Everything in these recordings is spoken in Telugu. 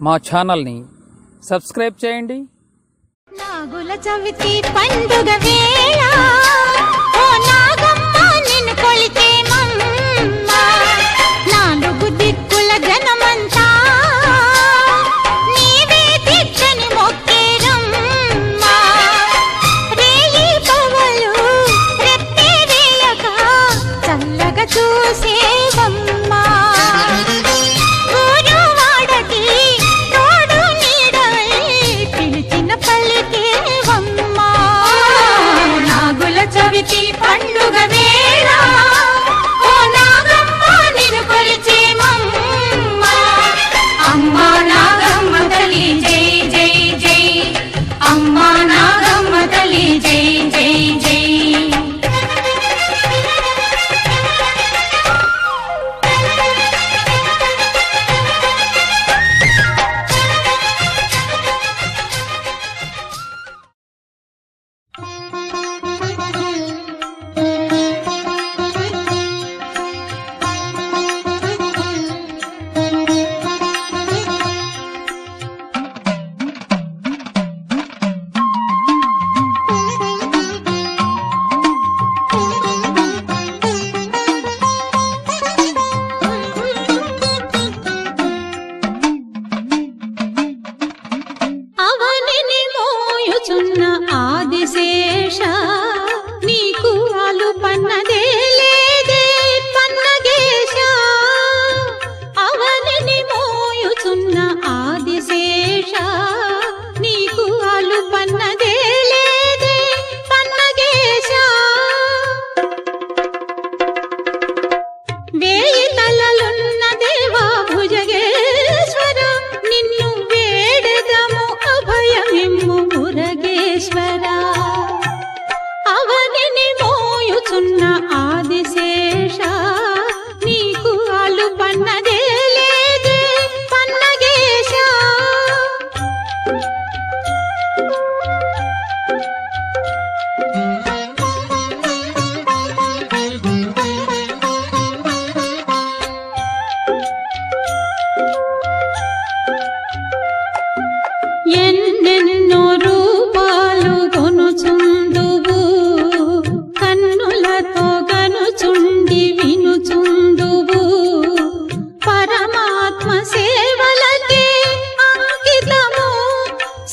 మా ఛానల్ని సబ్స్క్రైబ్ చేయండి. నాగుల చవితి పండుగ వేళ ఓ నాగమ్మ నిన్ను కొలిచే మమ్మ, నాలుగు దిక్కుల జనమంతా నీవే దిక్కని మొక్కేరమ్మ. రేయి పవలు రెప్పే వేయక చల్లగా చూసేవమ్మ. చవితి పండుగ వేళ ఓ నాగమ్మ నిన్ను కొలిచే మమ్మ, అమ్మ నాగమ్మ తల్లి జై జై జై, అమ్మ నాగమ్మ తల్లి జై జై జై. ఆదిశేష నీకు అలు పన్నదే లేదే పన్నగేశ, అవనిని మోయుచున్న ఆదిశేష నీకు అలు పన్నదే లేదే పన్నగేశ. వేయి తలలున్న దేవా భుజగేశ్వర నిన్ను వేడెదము అభయమిమ్ము మురగేశ్వర, అవనిని మోయుచున్న ఆదిశేష నీకు అలు పన్నదే లేదే పన్నగేశ. ఎన్నెన్నో రూపాలు కొనుచుందువు, కన్నులతో గనుచుండి వినుచుందువు, పరమాత్మ సేవలకే అంకితము,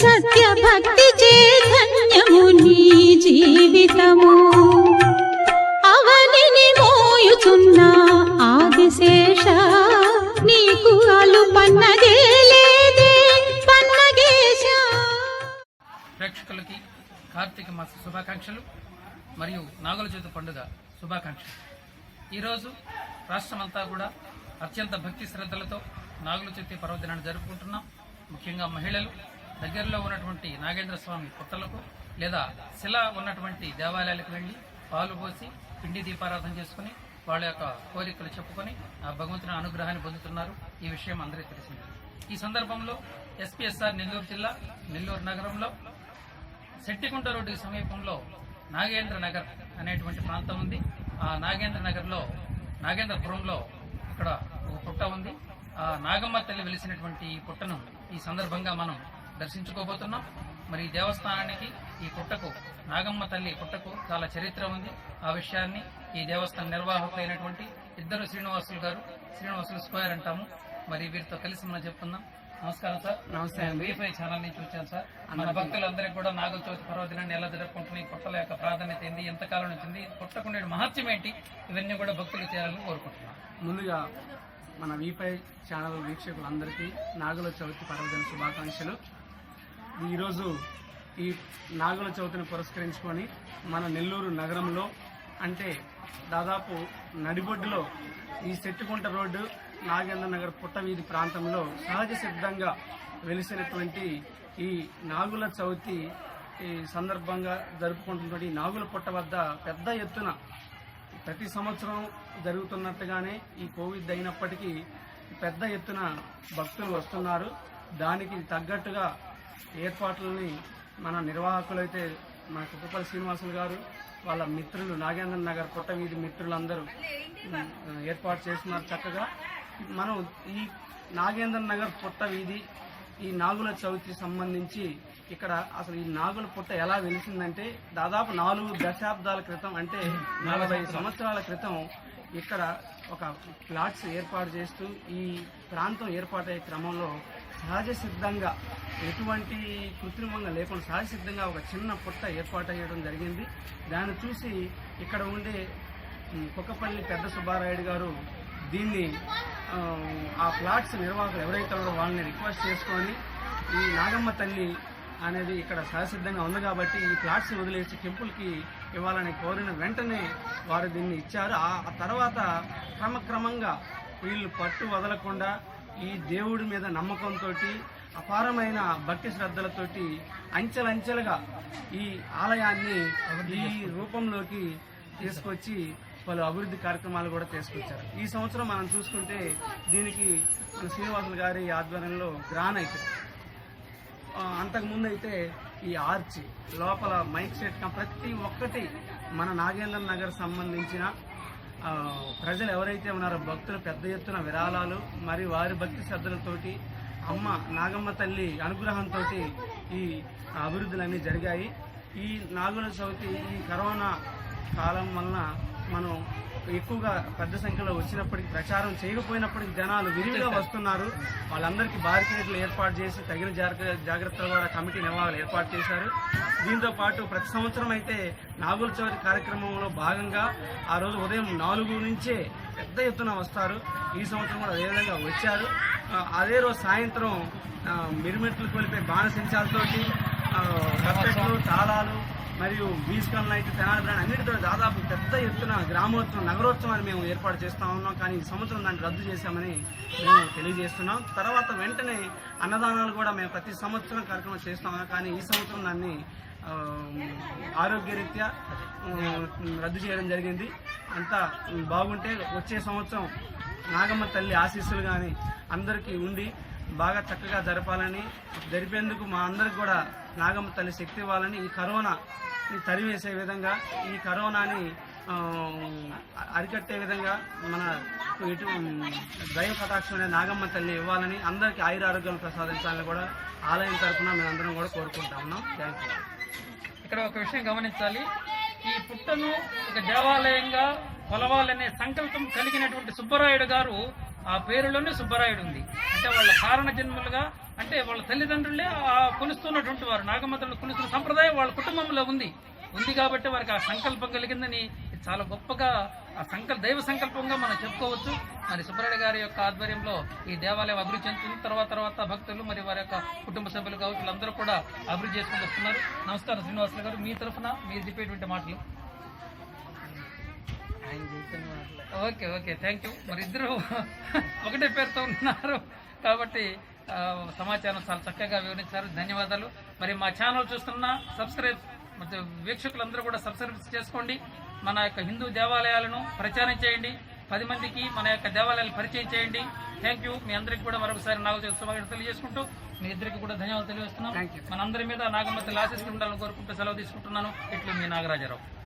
సత్యభక్తి చైతన్యము నీ జీవితము. అవనిని మోయుచున్న ఆదిశేష నీకు అలు పన్నదే లేదే పన్నగేశ. ప్రేక్షకులకి కార్తీక మాస శుభాకాంక్షలు మరియు నాగుల చవితి పండుగ శుభాకాంక్షలు. ఈరోజు రాష్ట్రమంతా కూడా అత్యంత భక్తి శ్రద్ధలతో నాగుల చవితి పర్వదినాన్ని జరుపుకుంటున్నాం. ముఖ్యంగా మహిళలు దగ్గరలో ఉన్నటువంటి నాగేంద్ర స్వామి పుట్టలకు లేదా శిల ఉన్నటువంటి దేవాలయాలకు వెళ్ళి పాలు పోసి పిండి దీపారాధన చేసుకుని వాళ్ళ యొక్క కోరికలు చెప్పుకొని ఆ భగవంతుని అనుగ్రహాన్ని పొందుతున్నారు. ఈ విషయం అందరికీ తెలిసింది. ఈ సందర్భంలో ఎస్పీఎస్ఆర్ నెల్లూరు జిల్లా నెల్లూరు నగరంలో శెట్టికుంట రోడ్డుకి సమీపంలో నాగేంద్ర నగర్ అనేటువంటి ప్రాంతం ఉంది. ఆ నాగేంద్ర నగర్లో నాగేంద్రపురంలో ఇక్కడ ఒక పుట్ట ఉంది. ఆ నాగమ్మ తల్లి వెలిసినటువంటి ఈ పుట్టను ఈ సందర్భంగా మనం దర్శించుకోబోతున్నాం. మరి ఈ దేవస్థానానికి ఈ పుట్టకు నాగమ్మ తల్లి పుట్టకు చాలా చరిత్ర ఉంది. ఆ విషయాన్ని ఈ దేవస్థాన నిర్వాహకులైనటువంటి ఇద్దరు శ్రీనివాసులు గారు, శ్రీనివాసులు స్క్వేర్ అంటాము, మరి వీరితో కలిసి మనం చెప్పుకుందాం. నమస్కారం సార్. నమస్తే. వీఫై ఛానల్ నుంచి వచ్చాను సార్. మన భక్తులందరికీ కూడా నాగుల చవితి పర్వదినాన్ని ఎలా జరుపుకుంటున్నాయి, పుట్టల యొక్క ప్రాధాన్యత ఏంది, ఎంతకాలం నుంచి పుట్టకుండే మహత్యం ఏంటి, ఇవన్నీ కూడా భక్తులు చేయాలని కోరుకుంటున్నాం. ముందుగా మన వీఫై ఛానల్ వీక్షకులందరికీ నాగుల చవితి పర్వదిన శుభాకాంక్షలు. ఈరోజు ఈ నాగుల చవితిని పురస్కరించుకొని మన నెల్లూరు నగరంలో అంటే దాదాపు నడిబొడ్డులో ఈ శెట్టికుంట రోడ్డు నాగేంద్ర నగర్ పుట్టవీధి ప్రాంతంలో సహజ సిద్ధంగా వెలిసినటువంటి ఈ నాగుల చవితి ఈ సందర్భంగా జరుపుకుంటున్నటువంటి నాగుల పుట్ట వద్ద పెద్ద ఎత్తున ప్రతి సంవత్సరం జరుగుతున్నట్టుగానే ఈ కోవిడ్ అయినప్పటికీ పెద్ద ఎత్తున భక్తులు వస్తున్నారు. దానికి తగ్గట్టుగా ఏర్పాట్లని మన నిర్వాహకులైతే మన కుప్పపల్లి శ్రీనివాసులు గారు వాళ్ళ మిత్రులు నాగేంద్ర నగర్ పుట్టవీధి మిత్రులందరూ ఏర్పాటు చేస్తున్నారు. చక్కగా మనం ఈ నాగేంద్ర నగర్ పుట్టవీధి ఈ నాగుల చవితి సంబంధించి ఇక్కడ అసలు ఈ నాగుల పుట్ట ఎలా వెలిసిందంటే దాదాపు 4 దశాబ్దాల క్రితం అంటే 40 సంవత్సరాల క్రితం ఇక్కడ ఒక ప్లాట్స్ ఏర్పాటు చేస్తూ ఈ ప్రాంతం ఏర్పాటయ్యే క్రమంలో సహజ సిద్ధంగా ఎటువంటి కృత్రిమంగా లేకుండా సహజ సిద్ధంగా ఒక చిన్న పుట్ట ఏర్పాటయ్యడం జరిగింది. దాన్ని చూసి ఇక్కడ ఉండే కుక్కపల్లి పెద్ద సుబ్బారాయుడు గారు దీన్ని ఆ ప్లాట్స్ నిర్వాహకులు ఎవరైతే ఉన్నారో వాళ్ళని రిక్వెస్ట్ చేసుకొని ఈ నాగమ్మ తల్లి అనేది ఇక్కడ సహసిద్ధంగా ఉంది కాబట్టి ఈ ప్లాట్స్ వదిలేసి టెంపుల్కి ఇవ్వాలని కోరిన వెంటనే వారు దీన్ని ఇచ్చారు. ఆ తర్వాత క్రమక్రమంగా వీళ్ళు పట్టు వదలకుండా ఈ దేవుడి మీద నమ్మకంతో అపారమైన భక్తి శ్రద్ధలతోటి అంచెలంచెలుగా ఈ ఆలయాన్ని ఈ రూపంలోకి తీసుకొచ్చి పలు అభివృద్ధి కార్యక్రమాలు కూడా తీసుకొచ్చారు. ఈ సంవత్సరం మనం చూసుకుంటే దీనికి మన శ్రీనివాసులు గారి ఆధ్వర్యంలో గ్రానైట్, అంతకుముందు అయితే ఈ ఆర్చి లోపల మైక్ సెట్ ప్రతి ఒక్కటి మన నాగేంద్ర నగర్ సంబంధించిన ప్రజలు ఎవరైతే ఉన్నారో భక్తులు పెద్ద ఎత్తున విరాళాలు మరియు వారి భక్తి శ్రద్ధలతోటి అమ్మ నాగమ్మ తల్లి అనుగ్రహంతో ఈ అభివృద్ధులన్నీ జరిగాయి. ఈ నాగుల చవితి ఈ కరోనా కాలం వలన మనం ఎక్కువగా పెద్ద సంఖ్యలో వచ్చినప్పటికీ ప్రచారం చేయకపోయినప్పటికీ జనాలు విరివిగా వస్తున్నారు. వాళ్ళందరికీ బారికేడ్లు ఏర్పాటు చేసి తగిన జాగ్రత్తలు కూడా కమిటీ నిర్వాహకులు ఏర్పాటు చేశారు. దీంతో పాటు ప్రతి సంవత్సరం అయితే నాగుల చవితి కార్యక్రమంలో భాగంగా ఆ రోజు ఉదయం 4 నుంచే పెద్ద ఎత్తున వస్తారు. ఈ సంవత్సరం కూడా అదేవిధంగా వచ్చారు. అదే రోజు సాయంత్రం మిరుమెట్లు కొలిపే బాణసంచాలతోటి కప్పెట్లు, తాళాలు మరియు బీస్కాన్ లైట్, తెనాలి బ్రాండ్ అన్నిటితో దాదాపు పెద్ద ఎత్తున గ్రామోత్సవం, నగరోత్సవాన్ని మేము ఏర్పాటు చేస్తా ఉన్నాం. కానీ ఈ సంవత్సరం దాన్ని రద్దు చేశామని మేము తెలియజేస్తున్నాం. తర్వాత వెంటనే అన్నదానాలు కూడా మేము ప్రతి సంవత్సరం కార్యక్రమం చేస్తాం. కానీ ఈ సంవత్సరం దాన్ని ఆరోగ్యరీత్యా రద్దు చేయడం జరిగింది. అంతా బాగుంటే వచ్చే సంవత్సరం నాగమ్మ తల్లి ఆశీస్సులు కానీ అందరికీ ఉండి బాగా చక్కగా జరపాలని, జరిపేందుకు మా అందరికి కూడా నాగమ్మ తల్లి శక్తి ఇవ్వాలని, ఈ కరోనాని తరివేసే విధంగా, ఈ కరోనాని అరికట్టే విధంగా మన ఇటు దైవ కటాక్షం అనే నాగమ్మ తల్లి ఇవ్వాలని, అందరికీ ఆయురారోగ్యాలు ప్రసాదించాలని కూడా ఆలయం తరఫున మేమందరం కూడా కోరుకుంటా ఉన్నాం. Thank you. ఇక్కడ ఒక విషయం గమనించాలి. ఈ పుట్టను ఒక దేవాలయంగా కొలవాలనే సంకల్పం కలిగినటువంటి సుబ్బరాయుడు గారు, ఆ పేరులోనే సుబ్బరాయుడు ఉంది. అంటే వాళ్ళ కారణ జన్మలుగా, అంటే వాళ్ళ తల్లిదండ్రులే కొలుస్తున్నటువంటి వారు నాగమ్మతలు కొలుస్తున్న సంప్రదాయం వాళ్ళ కుటుంబంలో ఉంది కాబట్టి వారికి ఆ సంకల్పం కలిగిందని చాలా గొప్పగా ఆ దైవ సంకల్పంగా మనం చెప్పుకోవచ్చు. మరి సుబ్బరాయుడు గారి యొక్క ఆధ్వర్యంలో ఈ దేవాలయం అభివృద్ధి చెందుతుంది. తర్వాత భక్తులు మరి వారి యొక్క కుటుంబ సభ్యులు కావచ్చు, వీళ్ళందరూ కూడా అభివృద్ధి చేసుకుంటూ వస్తున్నారు. నమస్కారం శ్రీనివాసులు గారు, మీ తరఫున మీరు చెప్పేటువంటి మాటలు. Okay, thank you. మరి ఇద్దరు ఒకటే పేరుతో ఉన్నారు కాబట్టి సమాచారం చాలా చక్కగా వివరించారు. ధన్యవాదాలు. మరి మా ఛానల్ చూస్తున్న సబ్స్క్రైబ్ వీక్షకులందరూ కూడా సబ్స్క్రైబ్ చేసుకోండి. మన యొక్క హిందూ దేవాలయాలను ప్రచారం చేయండి, 10 మందికి మన యొక్క దేవాలయాలను పరిచయం చేయండి. Thank you. మీ అందరికీ కూడా మరొకసారి నాగచవితి శుభాకాంక్షలు తెలియజేసుకుంటూ మీ ఇద్దరికి కూడా ధన్యవాదాలు తెలియజేస్తున్నాం. మనందరి మీద నాగమ్మ తల్లి ఆశీస్సులు ఉండాలని కోరుకుంటూ సెలవు తీసుకుంటున్నాను. ఇట్లు మీ నాగరాజరావు.